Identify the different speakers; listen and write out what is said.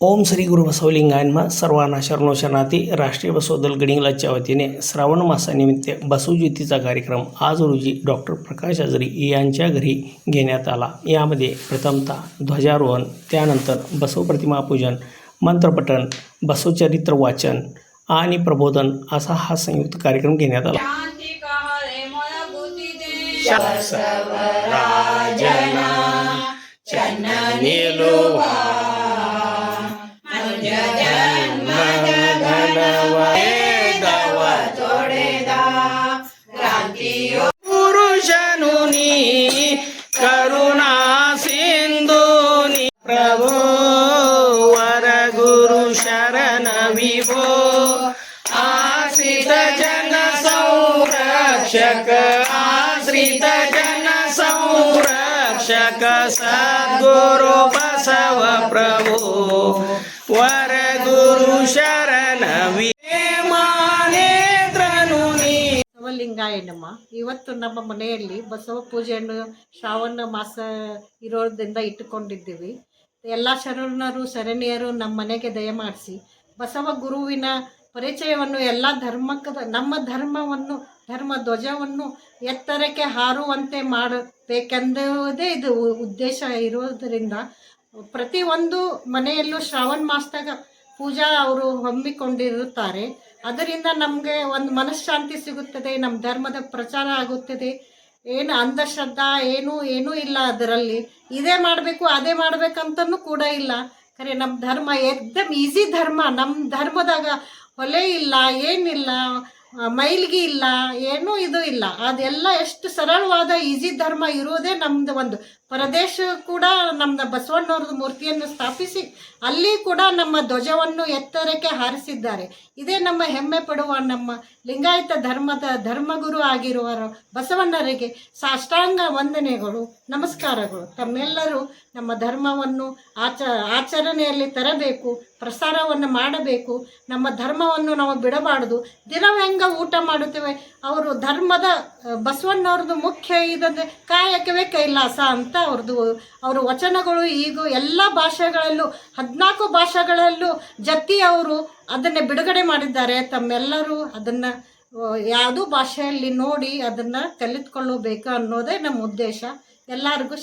Speaker 1: ओम श्री गुरु बसवलिंगाय नमः. सर्वांना शरणो शरणार्थी. राष्ट्रीय बसव दल गडिंग्लजच्या वतीने श्रावण मासानिमित्त बसवज्योतीचा कार्यक्रम आज रोजी डॉक्टर प्रकाश आजरी यांच्या घरी घेण्यात आला. यामध्ये प्रथमतः ध्वजारोहण, त्यानंतर बसव प्रतिमा पूजन, मंत्रपठण, बसवचरित्र वाचन आणि प्रबोधन असा हा संयुक्त कार्यक्रम घेण्यात आला. पुरुषनुनी करुणा सिंधुनी प्रभो वर गुरु शरण विभो आश्रित जन संरक्षक आश्रित जन संरक्षक सद्गुरु बसव प्रभो वर गुरु शरण
Speaker 2: ಲಿಂಗಾಯನಮ್ಮ. ಇವತ್ತು ನಮ್ಮ ಮನೆಯಲ್ಲಿ ಬಸವ ಪೂಜೆಯನ್ನು ಶ್ರಾವಣ ಮಾಸ ಇರೋದ್ರಿಂದ ಇಟ್ಟುಕೊಂಡಿದ್ದೀವಿ. ಎಲ್ಲ ಶರಣರು ಶರಣಿಯರು ನಮ್ಮ ಮನೆಗೆ ದಯಮಾಡಿಸಿ ಬಸವ ಗುರುವಿನ ಪರಿಚಯವನ್ನು ಎಲ್ಲ ನಮ್ಮ ಧರ್ಮ ಧ್ವಜವನ್ನು ಎತ್ತರಕ್ಕೆ ಹಾರುವಂತೆ ಮಾಡಬೇಕೆಂಬುದೇ ಇದು ಉದ್ದೇಶ ಇರೋದರಿಂದ ಪ್ರತಿಯೊಂದು ಮನೆಯಲ್ಲೂ ಶ್ರಾವಣ ಮಾಸದಾಗ ಪೂಜಾ ಅವರು ಹಮ್ಮಿಕೊಂಡಿರುತ್ತಾರೆ. ಅದರಿಂದ ನಮಗೆ ಒಂದು ಮನಃಶಾಂತಿ ಸಿಗುತ್ತದೆ, ನಮ್ಮ ಧರ್ಮದ ಪ್ರಚಾರ ಆಗುತ್ತದೆ. ಏನು ಅಂಧಶ್ರದ್ಧಾ ಏನೂ ಇಲ್ಲ ಅದರಲ್ಲಿ. ಇದೇ ಮಾಡಬೇಕು ಅದೇ ಮಾಡಬೇಕಂತನೂ ಕೂಡ ಇಲ್ಲ. ಖರೆ ನಮ್ಮ ಧರ್ಮ ಏಕ್ದಮ್ ಈಸಿ ಧರ್ಮ. ನಮ್ಮ ಧರ್ಮದಾಗ ಹೊಲೆ ಇಲ್ಲ, ಏನಿಲ್ಲ, ಮೈಲ್ಗೆ ಇಲ್ಲ, ಏನೂ ಇದು ಇಲ್ಲ. ಅದೆಲ್ಲ ಎಷ್ಟು ಸರಳವಾದ ಈಸಿ ಧರ್ಮ ಇರೋದೇ ನಮ್ಮದು. ಒಂದು ಪ್ರದೇಶ ಕೂಡ ನಮ್ಮ ಬಸವಣ್ಣವ್ರದ್ದು ಮೂರ್ತಿಯನ್ನು ಸ್ಥಾಪಿಸಿ ಅಲ್ಲಿ ಕೂಡ ನಮ್ಮ ಧ್ವಜವನ್ನು ಎತ್ತರಕ್ಕೆ ಹಾರಿಸಿದ್ದಾರೆ. ಇದೇ ನಮ್ಮ ಹೆಮ್ಮೆ ಪಡುವ ನಮ್ಮ ಲಿಂಗಾಯತ ಧರ್ಮಗುರು ಆಗಿರುವರು ಬಸವಣ್ಣರಿಗೆ ಸಾಷ್ಟಾಂಗ ವಂದನೆಗಳು, ನಮಸ್ಕಾರಗಳು. ತಮ್ಮೆಲ್ಲರೂ ನಮ್ಮ ಧರ್ಮವನ್ನು ಆಚರಣೆಯಲ್ಲಿ ತರಬೇಕು, ಪ್ರಸಾರವನ್ನು ಮಾಡಬೇಕು. ನಮ್ಮ ಧರ್ಮವನ್ನು ನಾವು ಬಿಡಬಾರ್ದು. ದಿನವೆಂಗ ಊಟ ಮಾಡುತ್ತೇವೆ, ಅವರು ಧರ್ಮದ ಬಸವಣ್ಣವ್ರದ್ದು ಮುಖ್ಯ ಇದಂದರೆ ಕಾಯಕವೇ ಕೈಲಾಸ ಅಂತ ಅವ್ರ ವಚನಗಳು ಈಗ ಎಲ್ಲ ಭಾಷೆಗಳಲ್ಲೂ 14 ಭಾಷೆಗಳಲ್ಲೂ ಜತ್ತಿ ಅವರು ಅದನ್ನು ಬಿಡುಗಡೆ ಮಾಡಿದ್ದಾರೆ. ತಮ್ಮೆಲ್ಲರೂ ಅದನ್ನು ಯಾವುದೋ ಭಾಷೆಯಲ್ಲಿ ನೋಡಿ ಅದನ್ನು ಕಲಿತ್ಕೊಳ್ಳಬೇಕು ಅನ್ನೋದೇ ನಮ್ಮ ಉದ್ದೇಶ. ಎಲ್ಲರಿಗೂ